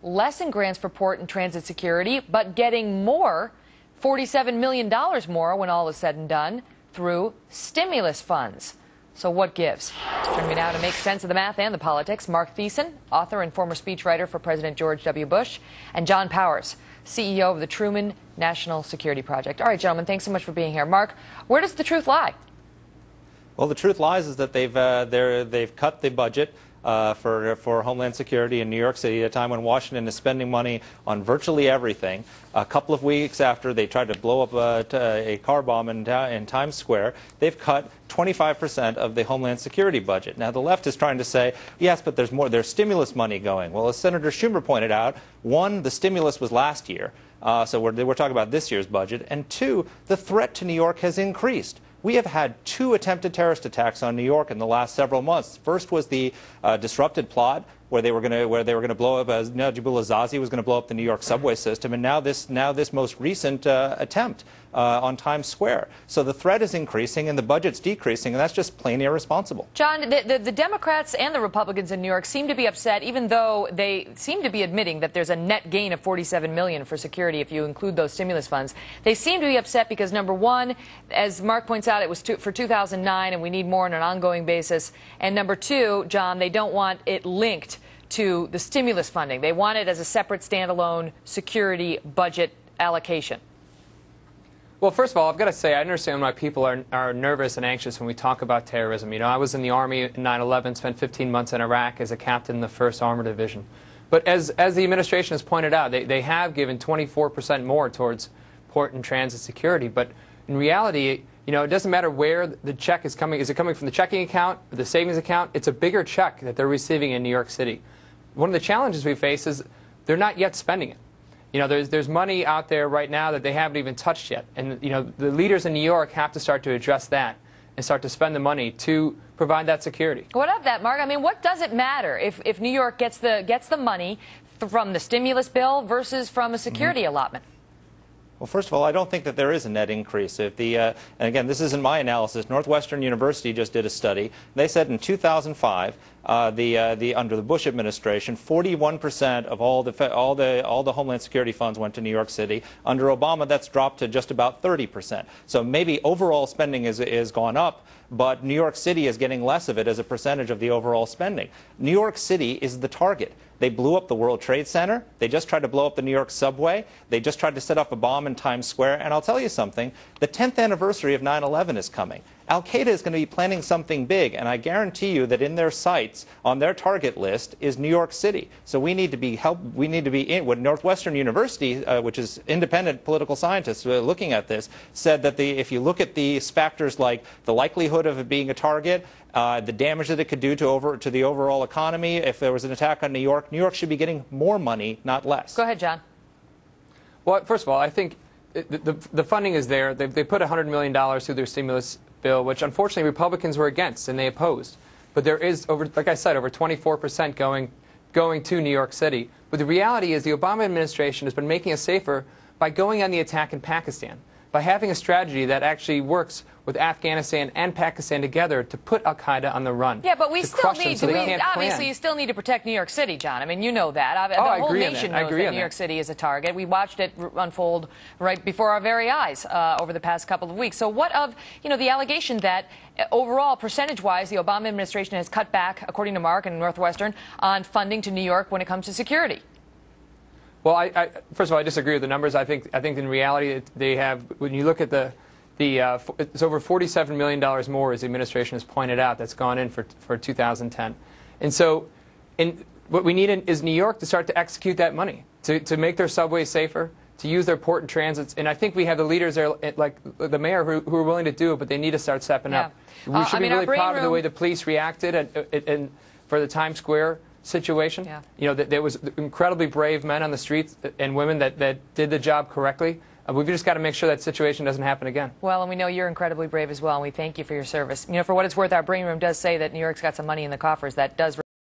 less in grants for port and transit security, but getting more, $47 million more when all is said and done, through stimulus funds. So what gives? Joining me now to make sense of the math and the politics, Mark Thiessen, author and former speechwriter for President George W. Bush, and John Powers, CEO of the Truman National Security Project. All right, gentlemen, thanks so much for being here. Mark, where does the truth lie? Well, the truth lies is that they've cut the budget for Homeland Security in New York City at a time when Washington is spending money on virtually everything. A couple of weeks after they tried to blow up a car bomb in Times Square, they've cut 25% of the Homeland Security budget. Now, the left is trying to say, yes, but there's stimulus money going. Well, as Senator Schumer pointed out, one, the stimulus was last year, so we're talking about this year's budget, and two, the threat to New York has increased. We have had 2 attempted terrorist attacks on New York in the last several months. First was the disrupted plot where they were going to blow up, Najibullah Zazi was going to blow up the New York subway system, and now this most recent attempt on Times Square. So the threat is increasing and the budget's decreasing, and that's just plain irresponsible. John, the Democrats and the Republicans in New York seem to be upset, even though they seem to be admitting that there's a net gain of $47 million for security if you include those stimulus funds. They seem to be upset because, number one, as Mark points out, it was for 2009, and we need more on an ongoing basis. And number two, John, they don't want it linked to the stimulus funding. They want it as a separate standalone security budget allocation. Well, first of all, I've got to say, I understand why people are nervous and anxious when we talk about terrorism. You know, I was in the Army in 9/11, spent 15 months in Iraq as a captain in the 1st Armored Division. But as the administration has pointed out, they have given 24% more towards port and transit security. But in reality, you know, it doesn't matter where the check is coming. Is it coming from the checking account or the savings account? It's a bigger check that they're receiving in New York City. One of the challenges we face is they're not yet spending it. You know, there's money out there right now that they haven't even touched yet. And, you know, the leaders in New York have to start to address that and start to spend the money to provide that security. What of that, Mark? I mean, what does it matter if New York gets the money from the stimulus bill versus from a security allotment? Well, first of all, I don't think that there is a net increase. And again, this isn't my analysis. Northwestern University just did a study. They said in 2005, under the Bush administration, 41% of all the Homeland Security funds went to New York City. Under Obama, that's dropped to just about 30%. So maybe overall spending is gone up, but New York City is getting less of it as a percentage of the overall spending. New York City is the target. They blew up the World Trade Center. They just tried to blow up the New York subway. They just tried to set off a bomb in Times Square. And I'll tell you something, the 10th anniversary of 9/11 is coming. Al-Qaeda is going to be planning something big, and I guarantee you that in their sights, on their target list, is New York City. So we need to be in. What Northwestern University, which is independent political scientists looking at this, said that if you look at these factors like the likelihood of it being a target, the damage that it could do to the overall economy, if there was an attack on New York should be getting more money, not less. Go ahead, John. Well, first of all, I think the funding is there. They put $100 million through their stimulus bill, which unfortunately Republicans were against and they opposed. But there is, like I said, over 24% going to New York City. But the reality is the Obama administration has been making us safer by going on the attack in Pakistan, by having a strategy that actually works with Afghanistan and Pakistan together to put al-Qaeda on the run. Yeah, but we still need obviously you still need to protect New York City, John. I mean, you know that. The whole nation knows that New York City is a target. We watched it unfold right before our very eyes over the past couple of weeks. So what of, you know, the allegation that overall, percentage-wise, the Obama administration has cut back, according to Mark and Northwestern, on funding to New York when it comes to security? Well, first of all, I disagree with the numbers. I think in reality they have, when you look at it's over $47 million more, as the administration has pointed out, that's gone in for 2010. And so what we need is New York to start to execute that money, to make their subways safer, to use their port and transits. And I think we have the leaders there, like the mayor, who are willing to do it, but they need to start stepping up. We should be really proud of the way the police reacted and for the Times Square situation. Yeah. You know, there was incredibly brave men on the streets and women that did the job correctly. We've just got to make sure that situation doesn't happen again. Well, and we know you're incredibly brave as well, and we thank you for your service. You know, for what it's worth, our brain room does say that New York's got some money in the coffers that does